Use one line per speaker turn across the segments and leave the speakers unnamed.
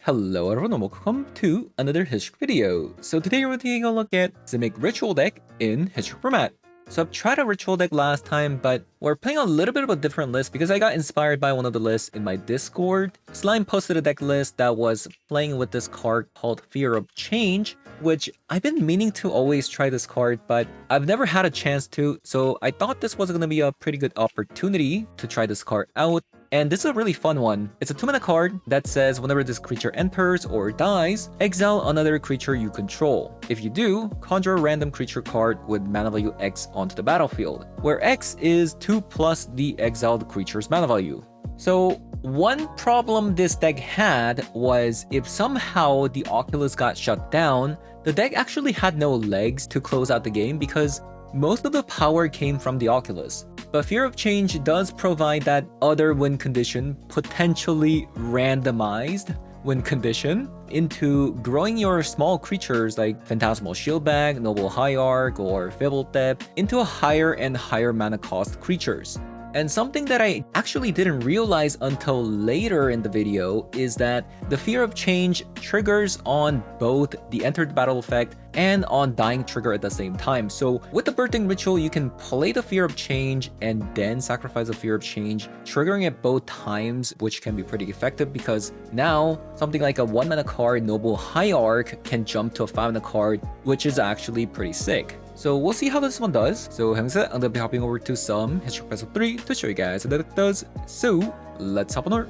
Hello everyone and welcome to another history video. So today we're taking a look at Simic ritual deck in history format. So I've tried a ritual deck last time, but we're playing a little bit of a different list because I got inspired by one of the lists in my Discord. Slime posted a deck list that was playing with this card called Fear of Change, which I've been meaning to always try this card, but I've never had a chance to, so I thought this was going to be a pretty good opportunity to try this card out. And this is a really fun one. It's a 2-mana card that says whenever this creature enters or dies, exile another creature you control. If you do, conjure a random creature card with mana value X onto the battlefield, where X is 2 plus the exiled creature's mana value. So one problem this deck had was if somehow the Oculus got shut down, the deck actually had no legs to close out the game because most of the power came from the Oculus. But Fear of Change does provide that other win condition, potentially randomized win condition, into growing your small creatures like Phantasmal Shieldbag, Noble Hierarch, or Fibblethep into a higher and higher mana cost creatures. And something that I actually didn't realize until later in the video is that the Fear of Change triggers on both the Enter the Battle effect and on Dying trigger at the same time. So with the Birthing Ritual, you can play the Fear of Change and then sacrifice the Fear of Change, triggering it both times, which can be pretty effective because now something like a 1-mana card, Noble Hierarch, can jump to a 5-mana card, which is actually pretty sick. So we'll see how this one does. So having said, I'm gonna be hopping over to some History Episode 3 to show you guys how that it does. So let's hop on over.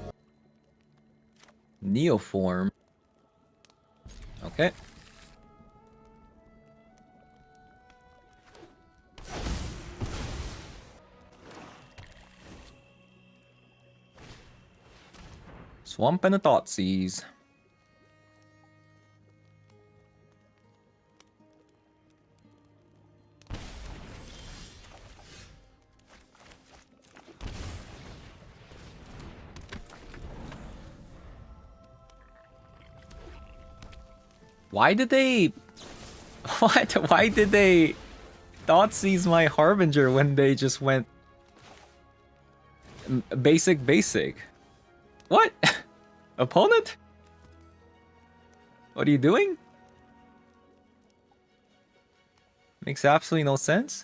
Neoform. Okay. Swamp and a Thoughtseize. Why did they... What? Why did they Thoughtseize my Harbinger when they just went... Basic? What? Opponent? What are you doing? Makes absolutely no sense.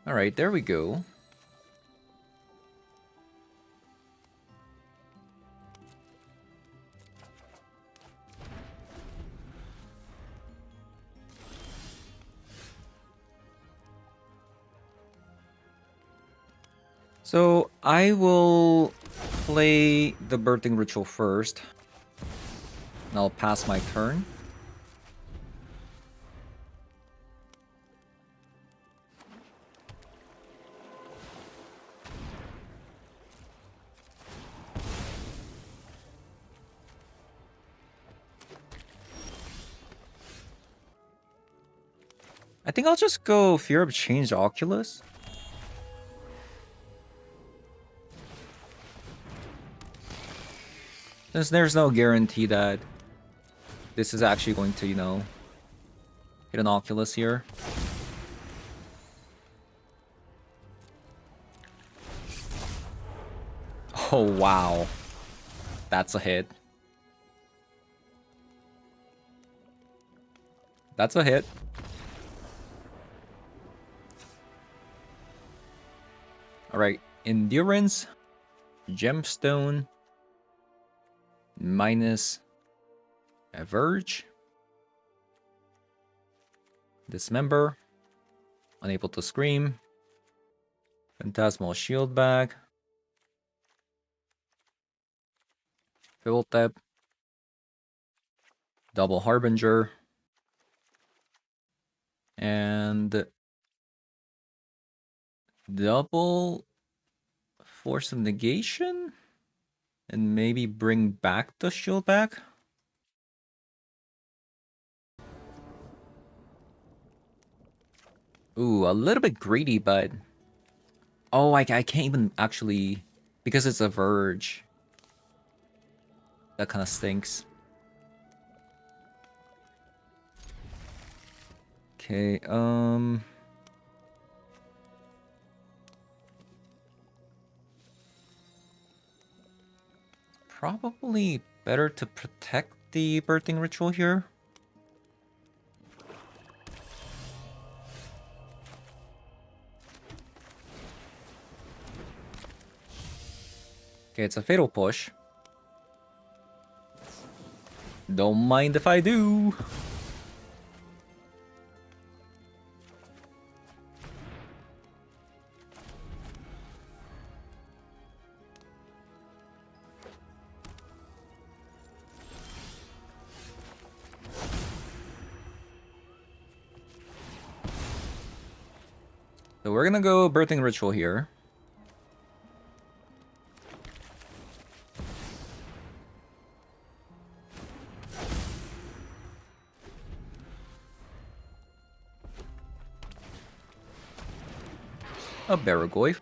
All right, there we go. So I will play the Birthing Ritual first, and I'll pass my turn. I think I'll just go Fear of Change Oculus. Since there's no guarantee that this is actually going to, you know, hit an Oculus here. Oh, wow. That's a hit. That's a hit. Alright, Endurance, Gemstone, minus a Verge, Dismember, Unable to Scream, Phantasmal Shieldbag, Fibblethep, Double Harbinger, and double Force of Negation, and maybe bring back the Shieldbag. Ooh, a little bit greedy, but... Oh, I can't even actually... Because it's a Verge. That kind of stinks. Okay, probably better to protect the birthing ritual here. Okay, it's a fatal push. Don't mind if I do. So we're gonna go birthing ritual here. A Baragoyf.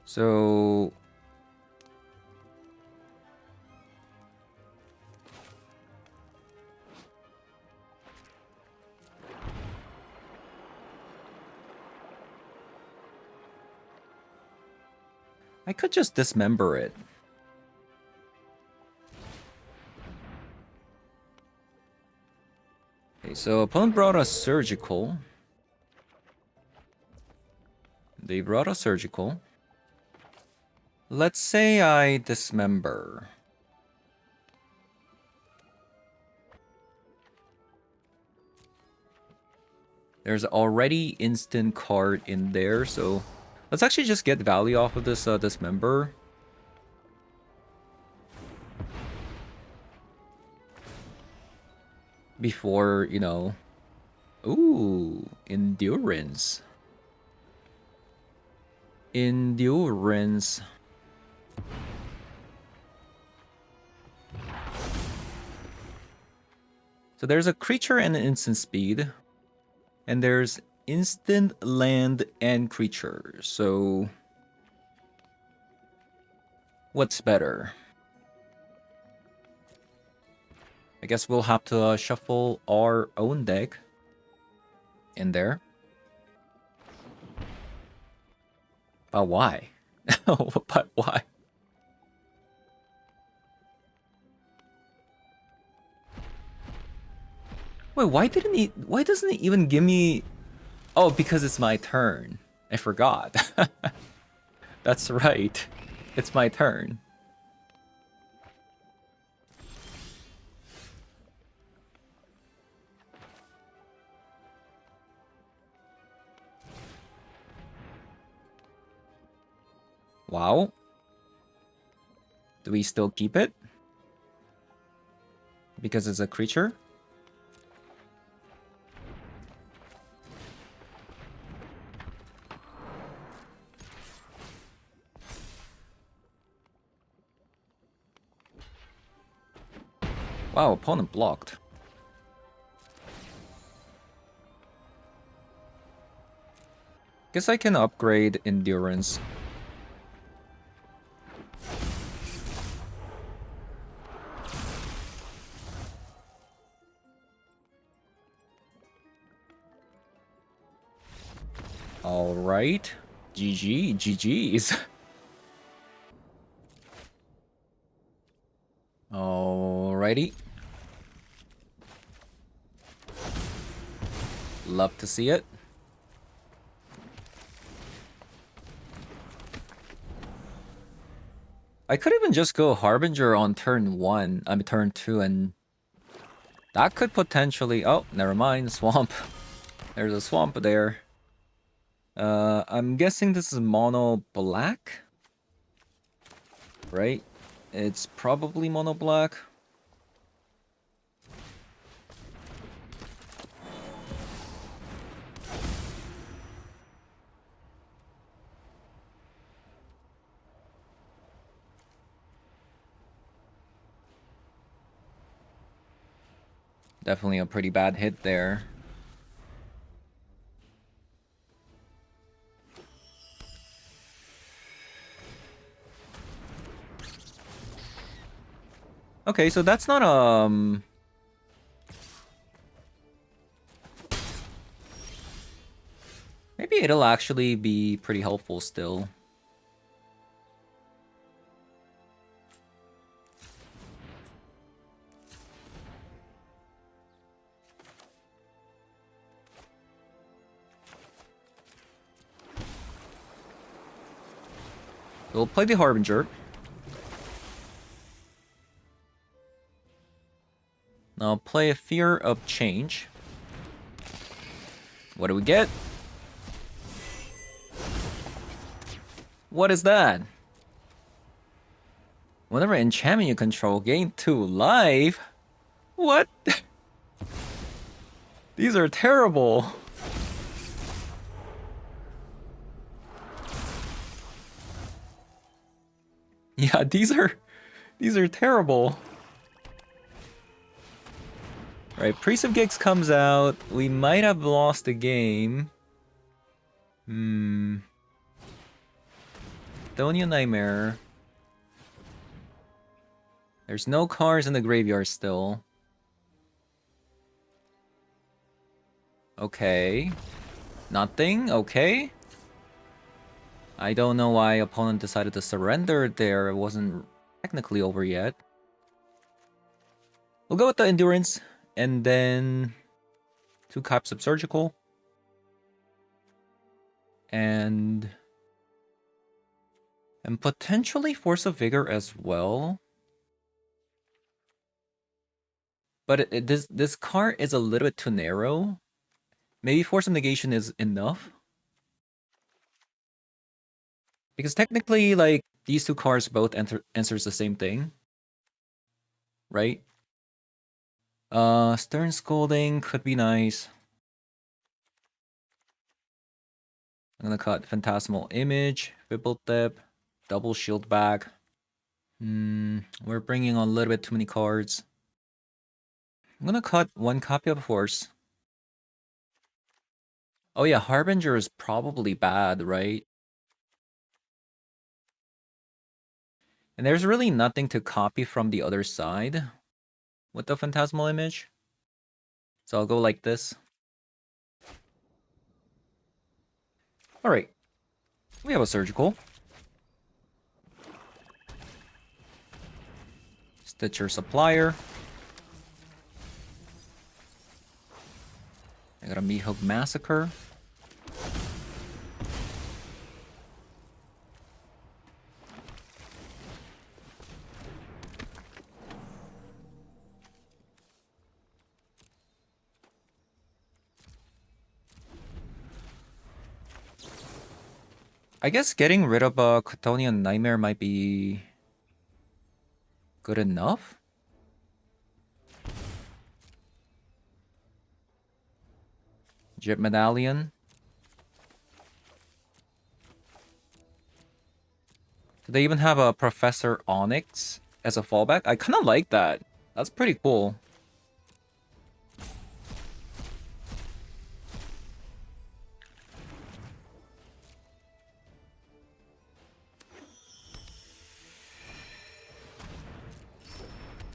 So I could just dismember it. Okay, so opponent brought a surgical. They brought a surgical. Let's say I dismember. There's already instant card in there, so let's actually just get value off of this dismember. Before, you know. Ooh, endurance. Endurance. So there's a creature and an instant speed. And there's instant land and creature. So what's better? I guess we'll have to shuffle our own deck in there. But why? But why? Wait, why doesn't it even give me... Oh, because it's my turn. I forgot. That's right. It's my turn. Wow. Do we still keep it? Because it's a creature? Wow, opponent blocked. Guess I can upgrade endurance. Alright. GG. GG's. Alrighty. Love to see it. I could even just go Harbinger on turn 1. I mean turn 2 and... That could potentially... Oh, never mind. Swamp. There's a swamp there. I'm guessing this is mono black. Right? It's probably mono black. Definitely a pretty bad hit there. Okay, so that's not it'll actually be pretty helpful still. We'll play the Harbinger. Now play a Fear of Change. What do we get? What is that? Whenever enchantment you control, gain 2 life? What? These are terrible. Yeah, these are terrible. Right, Priest of Gigs comes out. We might have lost the game. Donia Nightmare. There's no cards in the graveyard still. Okay. Nothing, okay. I don't know why opponent decided to surrender there. It wasn't technically over yet. We'll go with the Endurance. And then 2 Caps of Surgical. And potentially Force of Vigor as well. But this card is a little bit too narrow. Maybe Force of Negation is enough. Because technically, like, these 2 cards both answers the same thing. Right? Stern Scolding could be nice. I'm gonna cut Phantasmal Image, Fibblethip, Double Shield Bag. We're bringing on a little bit too many cards. I'm gonna cut 1 copy of Force. Oh yeah, Harbinger is probably bad, right? And there's really nothing to copy from the other side with the Phantasmal Image. So I'll go like this. Alright. We have a Surgical. Stitcher Supplier. I got a Meathook Massacre. I guess getting rid of a Chthonian Nightmare might be good enough. Jet Medallion. Do they even have a Professor Onyx as a fallback? I kind of like that. That's pretty cool.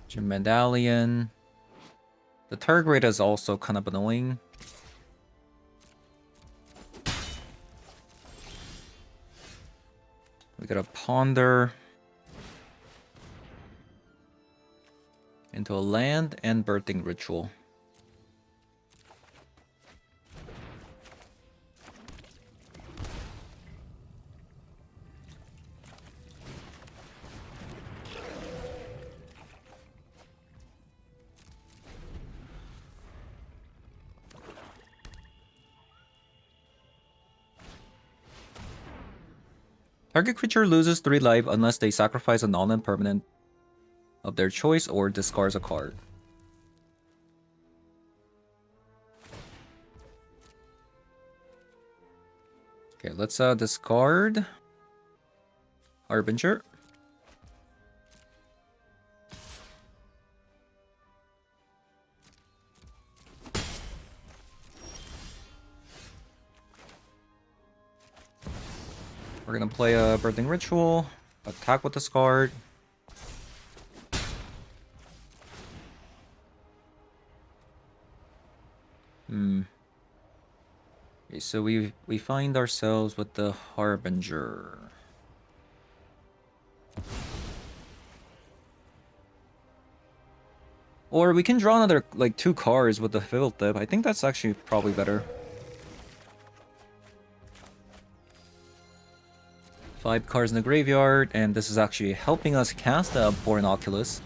Jet Medallion. The Tergrade is also kind of annoying. We got a Ponder into a land and Birthing Ritual. Target creature loses 3 life unless they sacrifice a non-land permanent of their choice or discards a card. Okay, let's discard Harbinger. We're gonna play a Birthing Ritual, attack with this card. Okay, so we find ourselves with the Harbinger. Or we can draw another, like, 2 cards with the Fiddle Tip. I think that's actually probably better. 5 cards in the graveyard, and this is actually helping us cast the Abhorrent Oculus.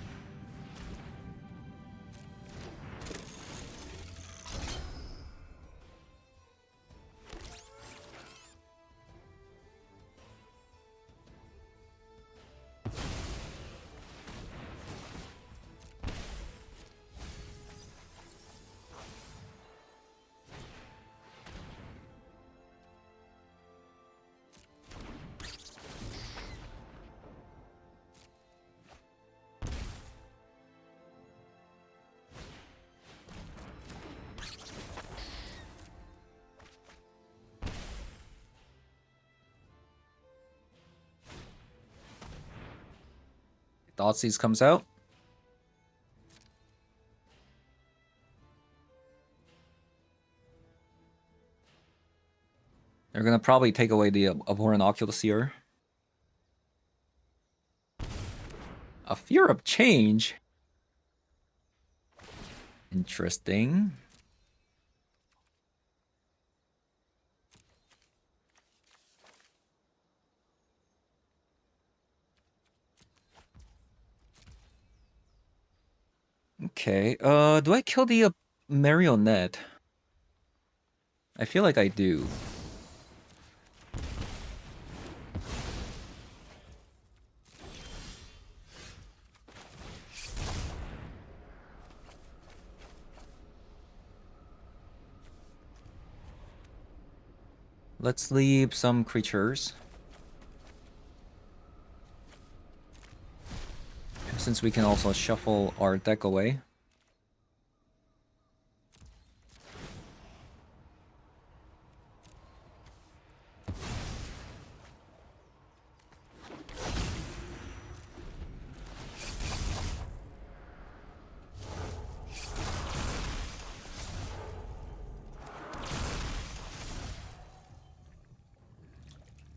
Thoughtseize comes out. They're gonna probably take away the Abhorrent Oculus here. A Fear of Change? Interesting. Okay, do I kill the Marionette? I feel like I do. Let's leave some creatures. Since we can also shuffle our deck away.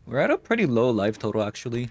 We're at a pretty low life total, actually.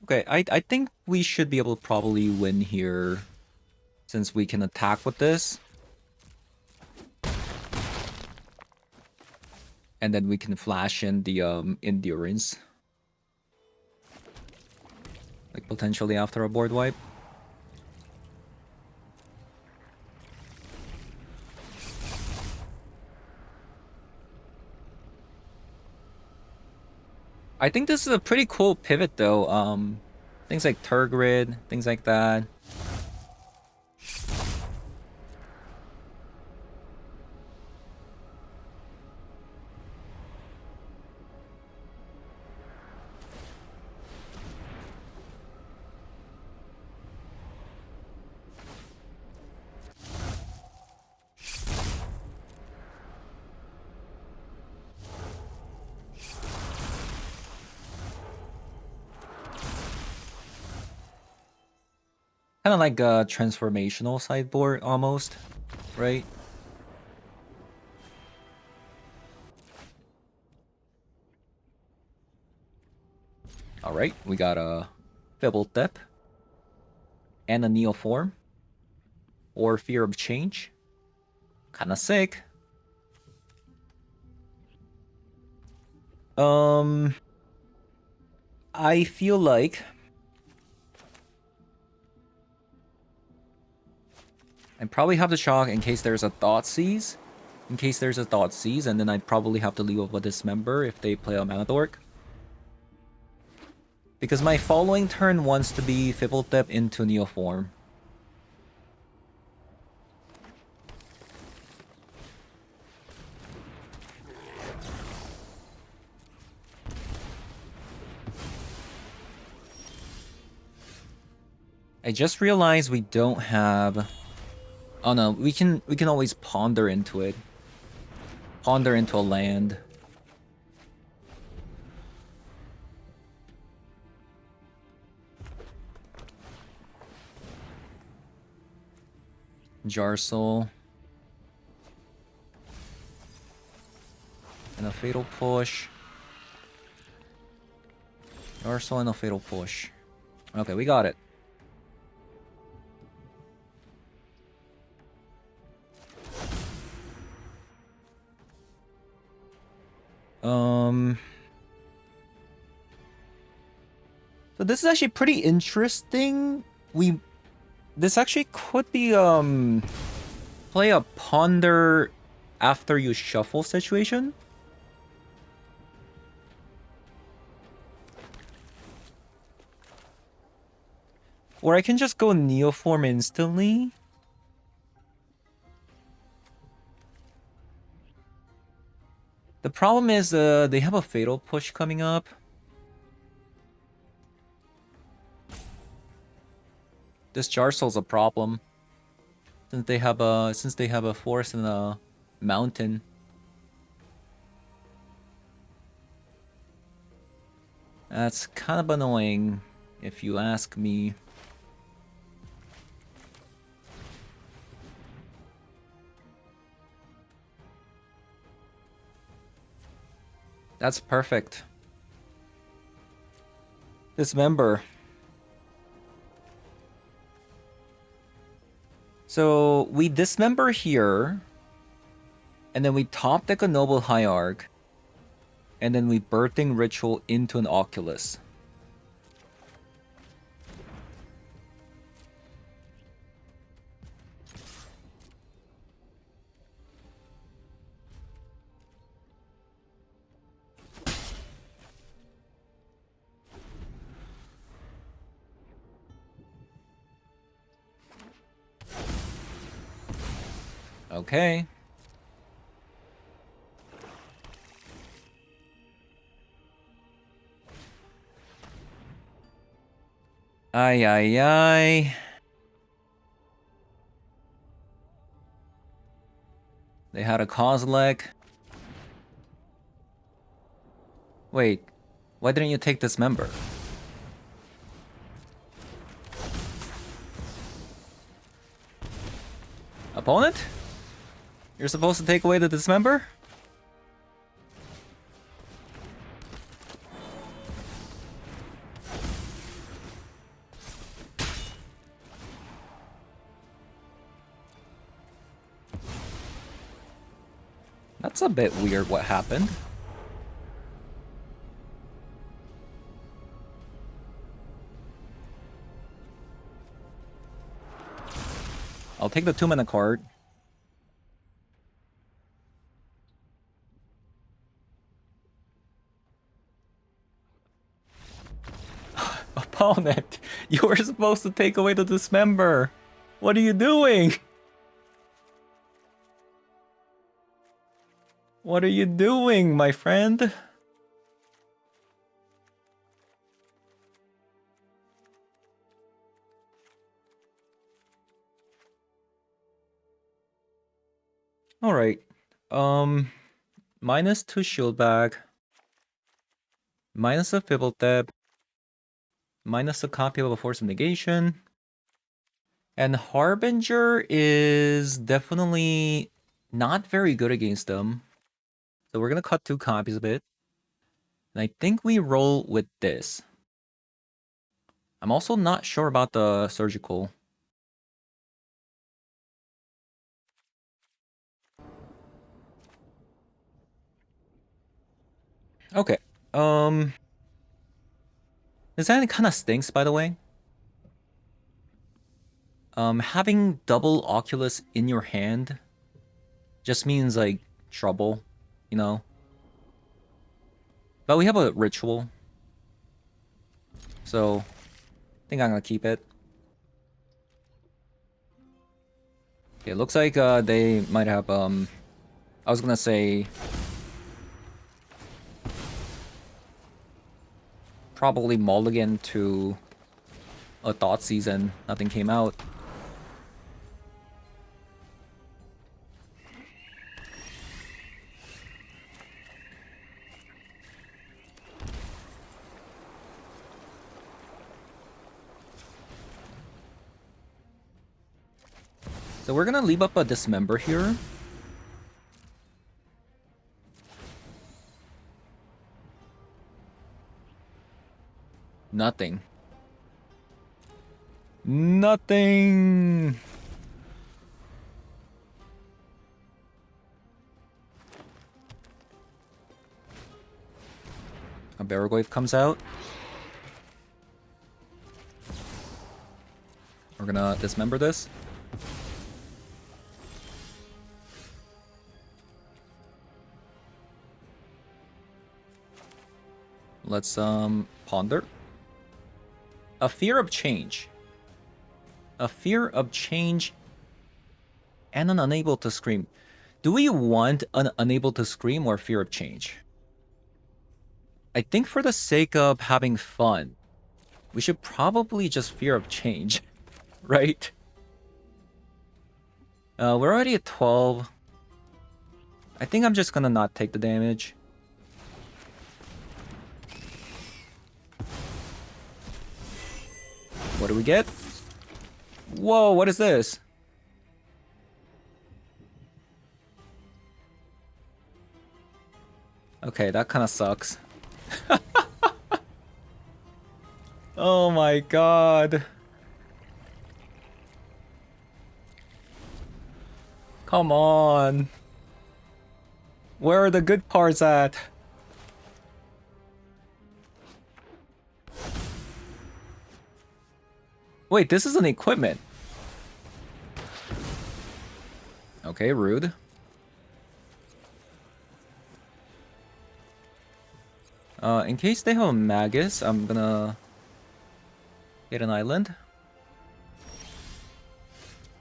Okay, I think we should be able to probably win here, since we can attack with this. And then we can flash in the Endurance. Like, potentially after a board wipe. I think this is a pretty cool pivot, though. Things like Turgid, things like that. Kind of like a transformational sideboard, almost, right? Alright, we got a Fibblethip and a Neoform. Or Fear of Change. Kinda sick. I feel like I probably have the shock in case there's a Thoughtseize. in case there's a Thoughtseize, and then I'd probably have to leave off a Dismember if they play a Mana Dork. Because my following turn wants to be Fibblethep into Neoform. I just realized we don't have... Oh no, we can always ponder into it. Ponder into a land. Jarsoul. And a Fatal Push. Jarsoul and a Fatal Push. Okay, we got it. So this is actually pretty interesting. This actually could be play a ponder after you shuffle situation. Or I can just go Neoform instantly. The problem is they have a Fatal Push coming up. This Jarsoul's a problem. Since they have a forest and a mountain. That's kind of annoying, if you ask me. That's perfect. Dismember. So we dismember here, and then we top deck a Noble Hierarch, and then we Birthing Ritual into an Oculus. Okay. Ay, ay, ay. They had a Kozilek. Wait, why didn't you take Dismember? Opponent? You're supposed to take away the Dismember? That's a bit weird what happened. I'll take the 2-mana card. Opponent, you were supposed to take away the Dismember. What are you doing? What are you doing, my friend? Alright. -2 shield bag. Minus a Fibblethep. Minus a copy of a Force of Negation. And Harbinger is definitely not very good against them. So we're gonna cut 2 copies of it. And I think we roll with this. I'm also not sure about the Surgical. Okay. This hand kind of stinks, by the way. Having double Oculus in your hand just means like trouble, you know? But we have a ritual. So I think I'm gonna keep it. Okay, it looks like they might have I was gonna say probably mulligan to a thought season. Nothing came out. So we're gonna leave up a dismember here. Nothing. Nothing. A Barrowglaive comes out. We're gonna dismember this. Let's ponder. A fear of change. A fear of change and an unable to scream. Do we want an unable to scream or fear of change? I think for the sake of having fun, we should probably just fear of change, right? We're already at 12. I think I'm just gonna not take the damage. What do we get? Whoa, what is this? Okay, that kind of sucks. Oh my god. Come on. Where are the good cards at? Wait, this is an equipment. Okay, rude. In case they have a Magus, I'm gonna get an island.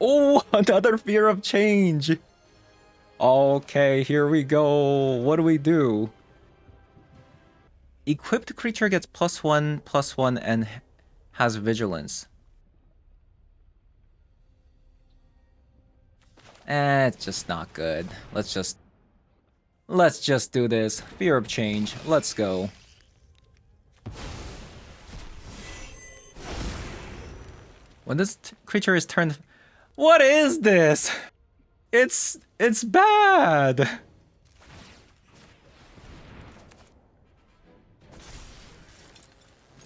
Oh, another fear of change. Okay, here we go. What do we do? Equipped creature gets +1/+1 and has vigilance. It's just not good. Let's just do this. Fear of change. Let's go. When this creature is turned... What is this? It's bad.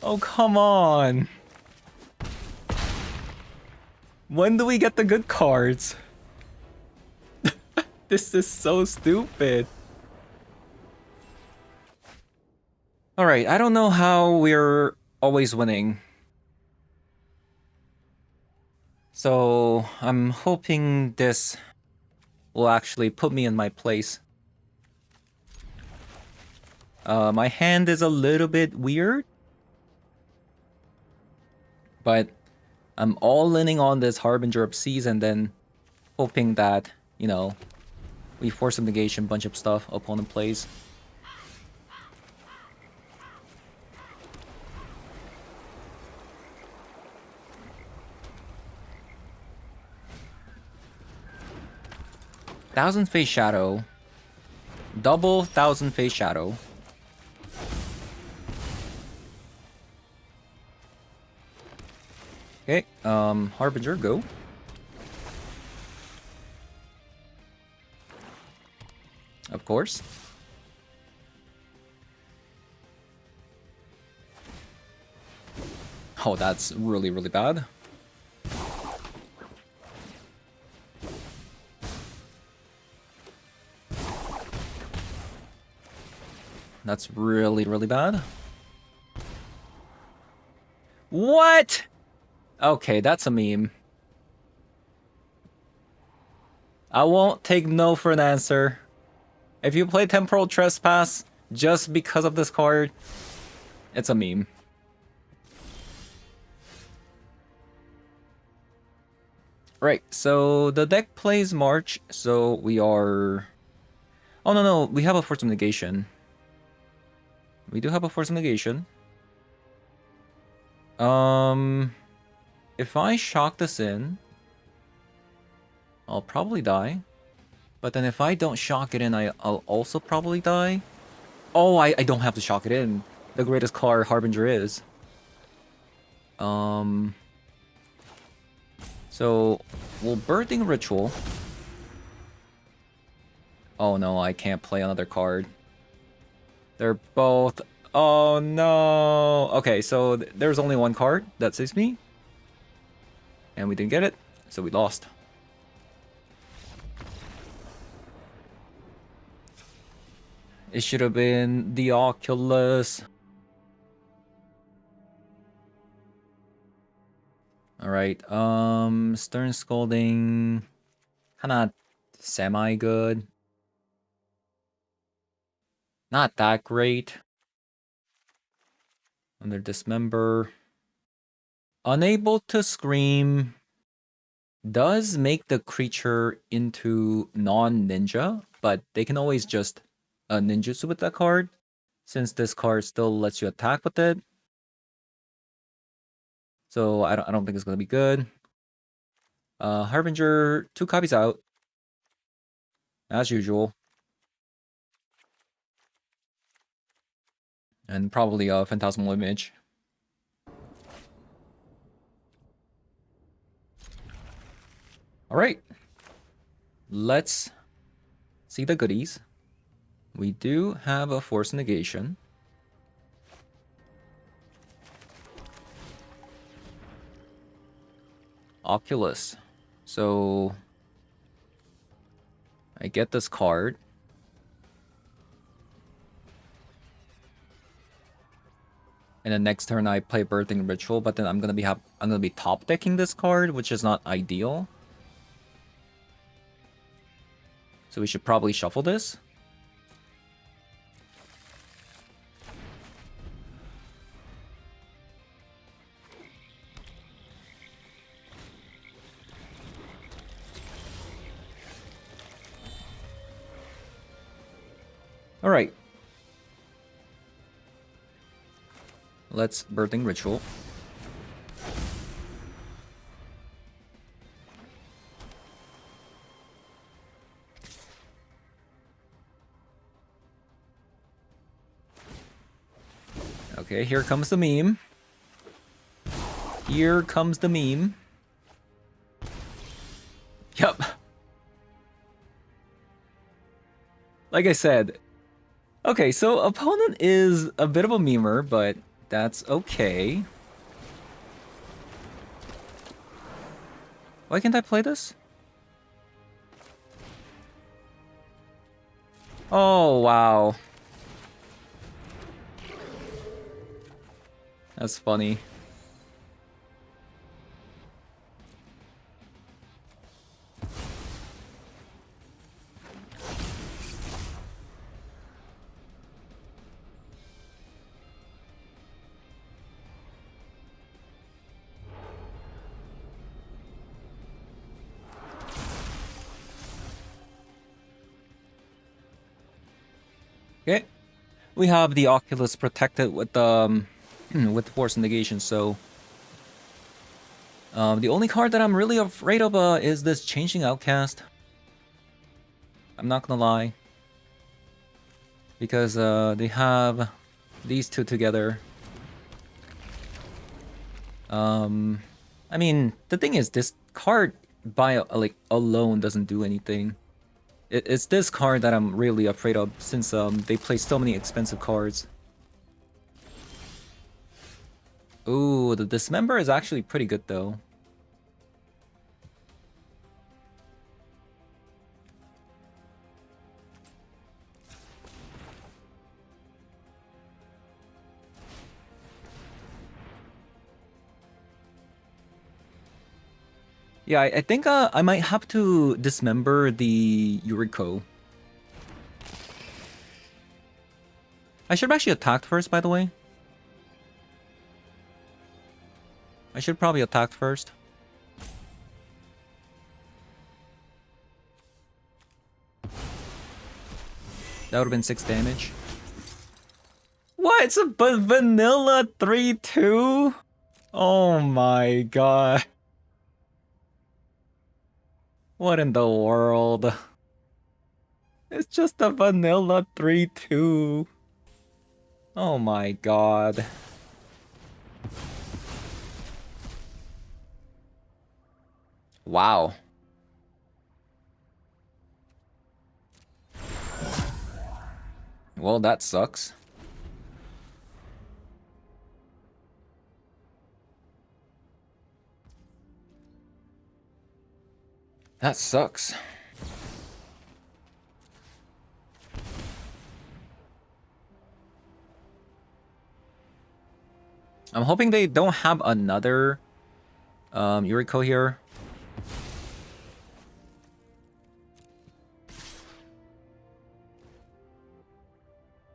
Oh, come on. When do we get the good cards? This is so stupid. Alright, I don't know how we're always winning. So, I'm hoping this will actually put me in my place. My hand is a little bit weird. But I'm all-inning on this Harbinger of Seas and then hoping that, you know, we force some negation, bunch of stuff, opponent plays. Thousand Face Shadow. Double Thousand Face Shadow. Okay, Harbinger, go. Of course. Oh, that's really, really bad. That's really, really bad. What? Okay, that's a meme. I won't take no for an answer. If you play Temporal Trespass just because of this card, it's a meme. Right, so the deck plays March, so we are... Oh no, we have a Force of Negation. We do have a Force of Negation. If I shock this in, I'll probably die. But then if I don't shock it in, I'll also probably die. Oh, I don't have to shock it in. The greatest card Harbinger is. So we'll Birthing Ritual. Oh no, I can't play another card. They're both... Oh no! Okay, so there's only one card that saves me. And we didn't get it, so we lost. It should have been the Oculus. Alright, Stern Scolding... Kinda semi-good. Not that great. Under Dismember. Unable to Scream does make the creature into non-ninja, but they can always just ninjutsu with that card, since this card still lets you attack with it. So I don't think it's gonna be good. Harbinger, 2 copies out. As usual. And probably a Phantasmal Image. Alright. Let's see the goodies. We do have a Force Negation. Oculus. So I get this card. And then next turn I play Birthing Ritual, but then I'm gonna be top decking this card, which is not ideal. So we should probably shuffle this. Alright. Let's Birthing Ritual. Okay, here comes the meme. Here comes the meme. Yup. Like I said. Okay, so opponent is a bit of a memer, but that's okay. Why can't I play this? Oh, wow. That's funny. Okay. We have the Oculus protected with with Force Negation, so the only card that I'm really afraid of is this Changing Outcast. I'm not gonna lie. Because they have these two together. I mean, the thing is, this card by alone doesn't do anything. It's this card that I'm really afraid of, since they play so many expensive cards. Ooh, the Dismember is actually pretty good though. Yeah, I think I might have to dismember the Yuriko. I should have actually attacked first, by the way. I should probably attack first. That would have been 6 damage. What? It's a vanilla 3-2? Oh my god. What in the world? It's just a vanilla 3-2. Oh my god. Wow. Well, that sucks. That sucks. I'm hoping they don't have another Yuriko here.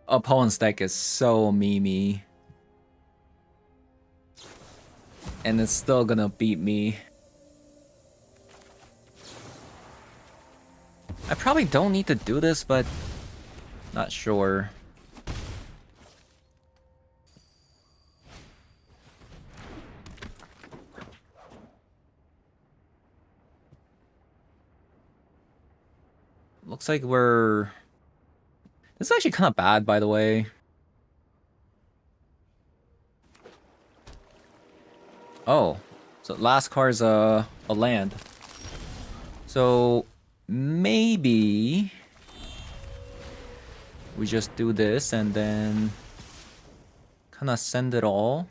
Opponent's deck is so memey. And it's still gonna beat me. I probably don't need to do this, but not sure. Looks like we're... This is actually kind of bad, by the way. Oh, so last card's a land. So maybe we just do this and then kind of send it all.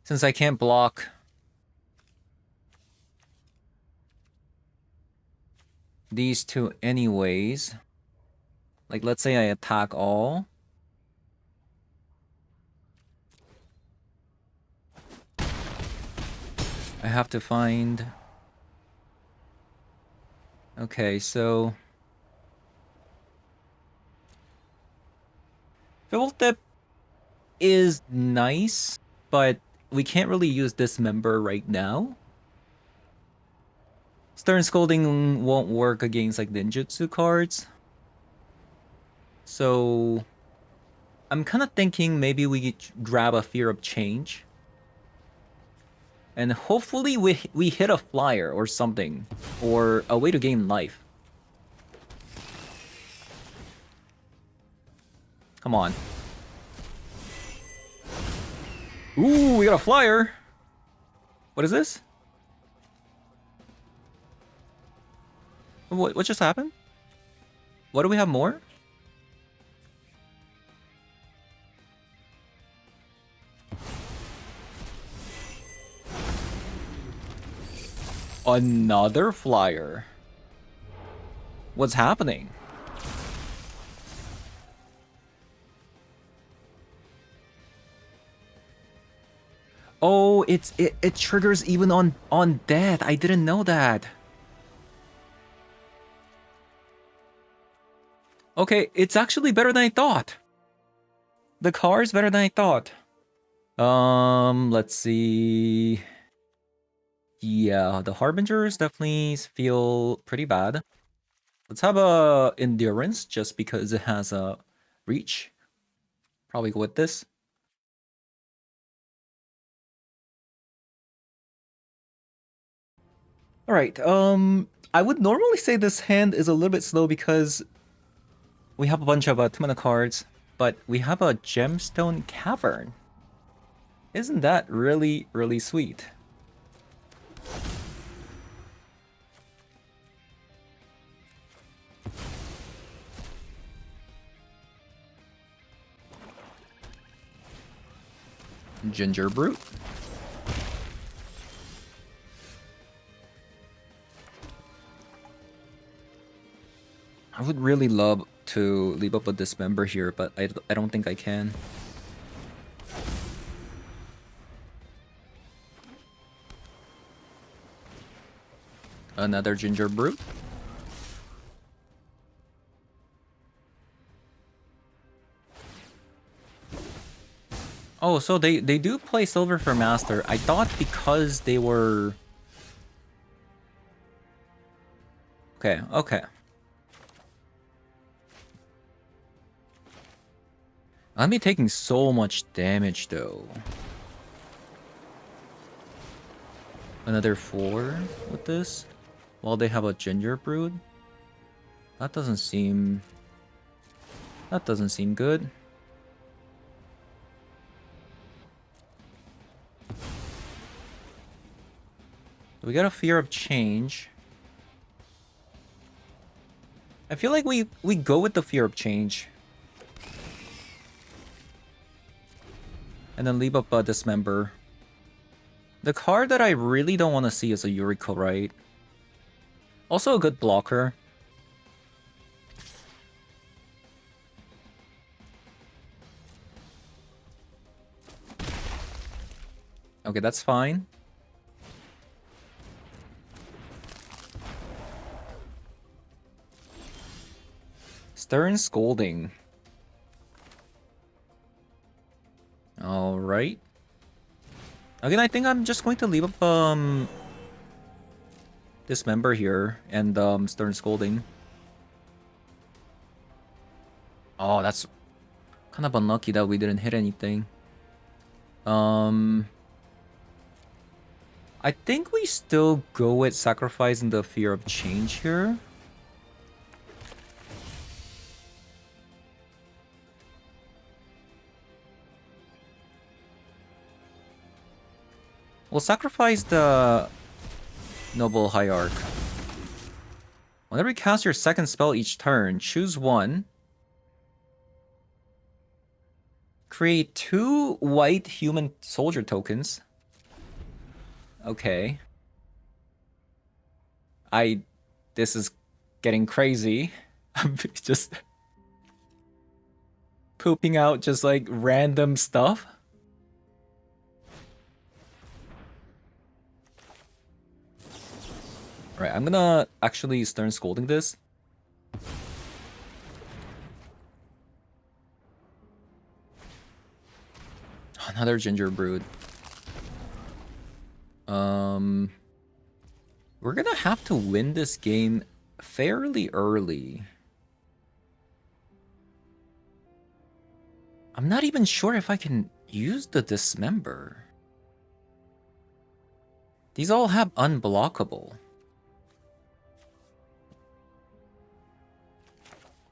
Since I can't block these two anyways. Like, let's say I attack all. I have to find... Okay, so... Tip is nice, but we can't really use Dismember right now. Stern Scolding won't work against like ninjutsu cards. So I'm kind of thinking maybe we grab a Fear of Change. And hopefully we hit a flyer or something. Or a way to gain life. Come on. Ooh, we got a flyer. What is this? What just happened? What do we have more? Another flyer. What's happening? Oh, it triggers even on death. I didn't know that. Okay, it's actually better than I thought. The car is better than I thought. Let's see. Yeah, the Harbingers definitely feel pretty bad. Let's have a Endurance just because it has a reach. Probably go with this. Alright, I would normally say this hand is a little bit slow because we have a bunch of 2-mana cards, but we have a Gemstone Cavern. Isn't that really, really sweet? Ginger Brute. I would really love to leave up a Dismember here, but I don't think I can. Another Ginger Brute. Oh, so they do play Silver for Master. I thought because they were... Okay, okay. I'm be taking so much damage though. Another 4 with this? While they have a Ginger Brood? That doesn't seem good. We got a Fear of Change. I feel like we go with the Fear of Change. And then leave up a Dismember. The card that I really don't want to see is a Yuriko, right? Also a good blocker. Okay, that's fine. Stern Scolding. Alright. Again, I think I'm just going to leave up Dismember here and Stern Scolding. Oh, that's kind of unlucky that we didn't hit anything. I think we still go with sacrificing the Fear of Change here. We'll sacrifice the Noble Hierarch. Whenever you cast your second spell each turn, choose one. Create 2 white human soldier tokens. Okay. This is getting crazy. I'm just pooping out just like random stuff. Alright, I'm gonna actually Stern Scolding this. Another Ginger Brood. We're gonna have to win this game fairly early. I'm not even sure if I can use the Dismember. These all have unblockable.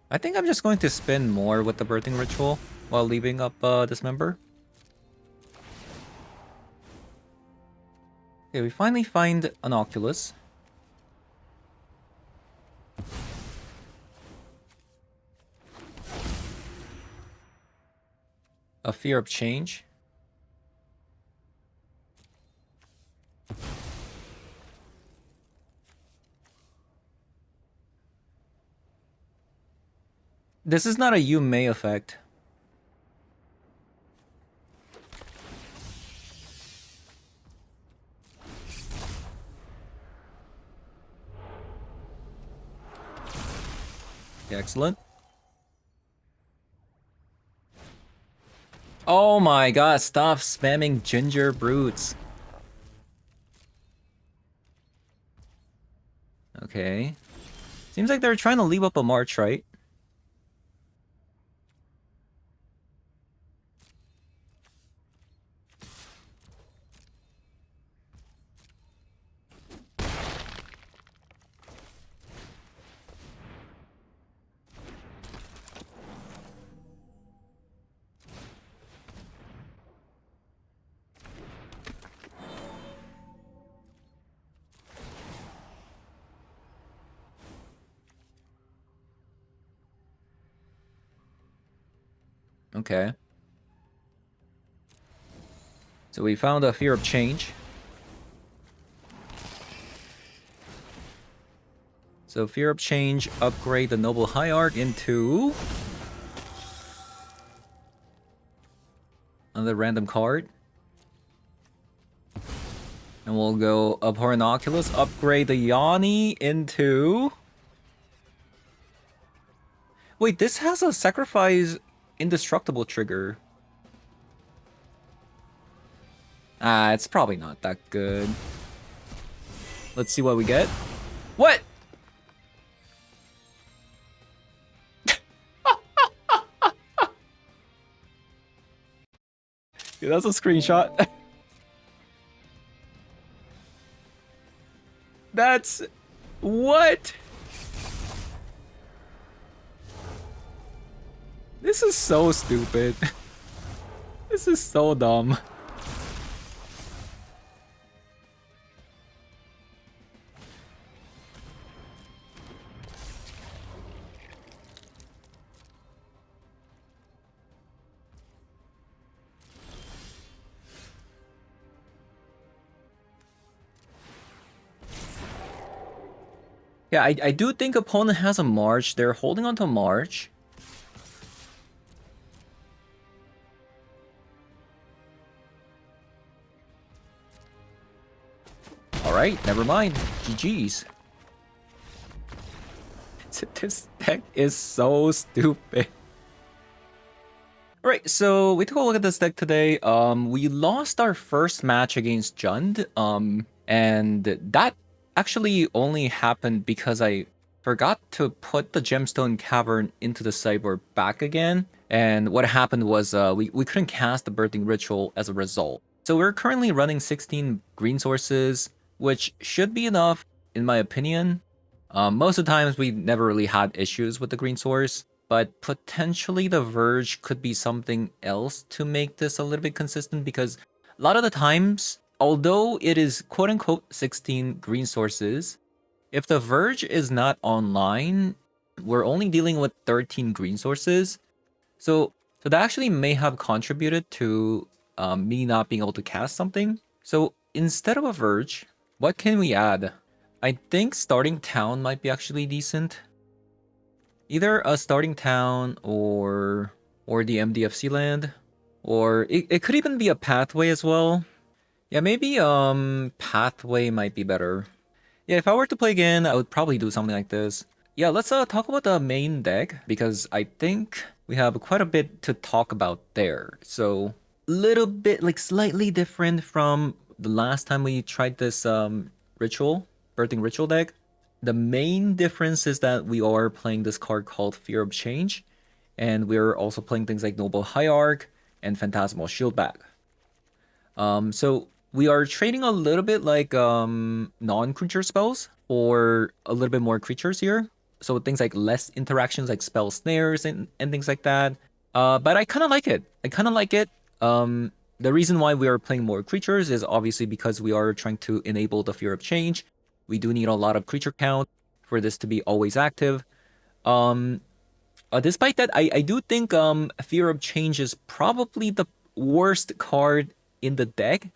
I think I'm just going to spin more with the Birthing Ritual while leaving up Dismember. Okay, we finally find an Oculus. A Fear of Change. This is not a You May effect. Excellent. Oh my god, stop spamming Ginger Brutes. Okay. Seems like they're trying to leave up a March, right? Okay. So we found a Fear of Change. So Fear of Change, upgrade the Noble Hierarch into another random card. And we'll go Abhorrent Oculus, upgrade the Yanni into... Wait, this has a sacrifice indestructible trigger. Ah, it's probably not that good. Let's see what we get. What? Dude, that's a screenshot. That's... What? This is so stupid. This is so dumb. Yeah, I do think opponent has a March. They're holding on to March. Alright, never mind. GG's. This deck is so stupid. Alright, so we took a look at this deck today. We lost our first match against Jund. And that actually only happened because I forgot to put the Gemstone Cavern into the sideboard back again. And what happened was we couldn't cast the Birthing Ritual as a result. So we're currently running 16 green sources, which should be enough in my opinion. Most of the times we never really had issues with the green source, but potentially the Verge could be something else to make this a little bit consistent, because a lot of the times, although it is quote-unquote 16 green sources, if the Verge is not online, we're only dealing with 13 green sources. So that actually may have contributed to me not being able to cast something. So instead of a Verge, what can we add? I think starting town might be actually decent. Either a starting town or the MDFC land. Or it could even be a pathway as well. Yeah, maybe pathway might be better. Yeah, if I were to play again, I would probably do something like this. Yeah, let's talk about the main deck, because I think we have quite a bit to talk about there. So, little bit, like, slightly different from the last time we tried this Birthing Ritual deck. The main difference is that we are playing this card called Fear of Change, and we're also playing things like Noble Hierarch and Phantasmal Shieldback. So we are trading a little bit like non-creature spells or a little bit more creatures here. So things like less interactions, like spell snares and things like that. But I kind of like it. The reason why we are playing more creatures is obviously because we are trying to enable the Fear of Change. We do need a lot of creature count for this to be always active. Despite that, I do think Fear of Change is probably the worst card in the deck.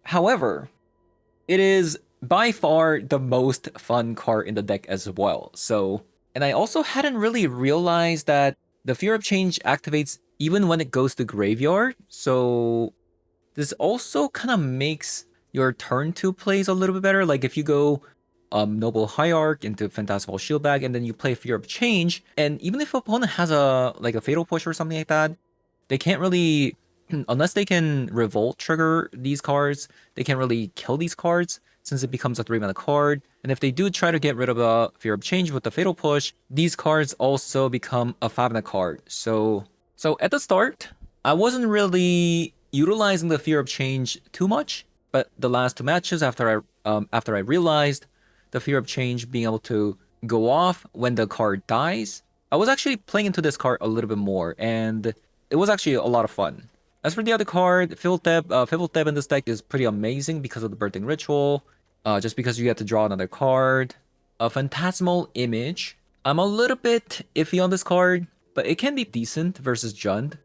However, it is by far the most fun card in the deck as well. So, and I also hadn't really realized that the Fear of Change activates even when it goes to graveyard. So this also kind of makes your turn 2 plays a little bit better. Like if you go Noble Hierarch into Phantasmal Shieldback and then you play Fear of Change, and even if opponent has a Fatal Push or something like that, they can't really, unless they can Revolt trigger these cards, they can't really kill these cards since it becomes a 3-mana card. And if they do try to get rid of a Fear of Change with the Fatal Push, these cards also become a 5-mana card. So at the start, I wasn't really utilizing the Fear of Change too much, but the last 2 matches after I realized the Fear of Change being able to go off when the card dies, I was actually playing into this card a little bit more, and it was actually a lot of fun. As for the other card, Fiveltep in this deck is pretty amazing because of the Birthing Ritual, just because you get to draw another card. A Phantasmal Image. I'm a little bit iffy on this card, but it can be decent versus Jund.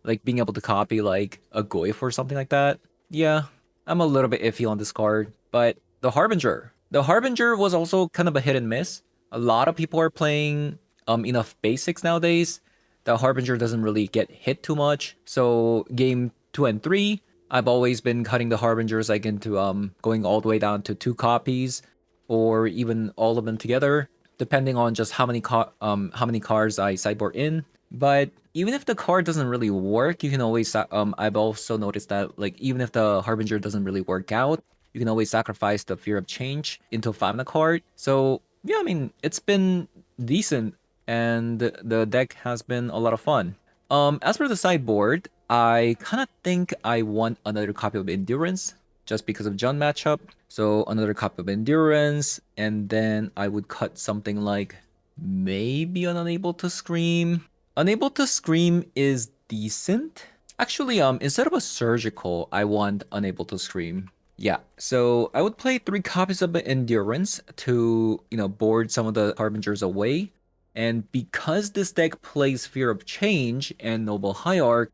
Like being able to copy like a Goyf or something like that. Yeah, I'm a little bit iffy on this card. But the Harbinger. The Harbinger was also kind of a hit and miss. A lot of people are playing enough basics nowadays. The Harbinger doesn't really get hit too much. So game 2 and 3, I've always been cutting the Harbingers like into going all the way down to 2 copies, or even all of them together, depending on just how many cards I sideboard in. But even if the card doesn't really work, you can always I've also noticed that like even if the Harbinger doesn't really work out, you can always sacrifice the Fear of Change into a 5-mana card. So yeah, I mean it's been decent, and the deck has been a lot of fun. As for the sideboard, I kind of think I want another copy of Endurance just because of Jund matchup. So another copy of Endurance, and then I would cut something like maybe an Unable to Scream. Unable to Scream is decent. Actually, instead of a Surgical, I want Unable to Scream. Yeah, so I would play 3 copies of Endurance to, board some of the Harbingers away. And because this deck plays Fear of Change and Noble Hierarch,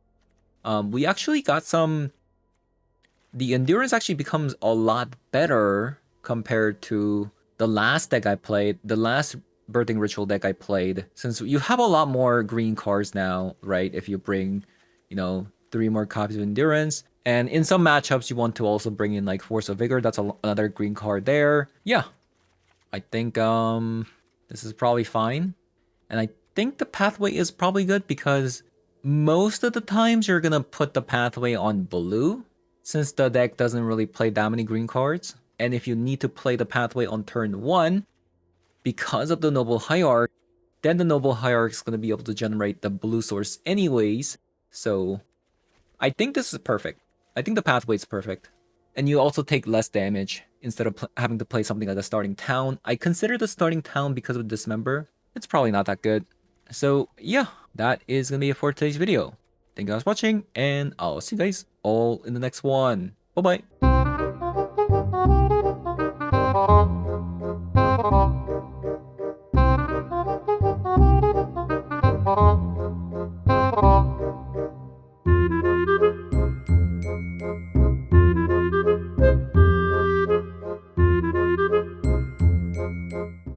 we actually got some... The Endurance actually becomes a lot better compared to the last deck I played, the last Birthing Ritual deck I played, since you have a lot more green cards now, right? If you bring, 3 more copies of Endurance. And in some matchups, you want to also bring in like Force of Vigor. That's another green card there. Yeah, I think this is probably fine. And I think the pathway is probably good because most of the times you're gonna put the pathway on blue, since the deck doesn't really play that many green cards. And if you need to play the pathway on turn 1, because of the Noble Hierarch, then the Noble Hierarch is gonna be able to generate the blue source anyways. So I think this is perfect. I think the pathway is perfect. And you also take less damage instead of having to play something like the Starting Town. I consider the Starting Town because of Dismember. It's probably not that good. So yeah, that is going to be it for today's video. Thank you guys for watching, and I'll see you guys all in the next one. Bye-bye.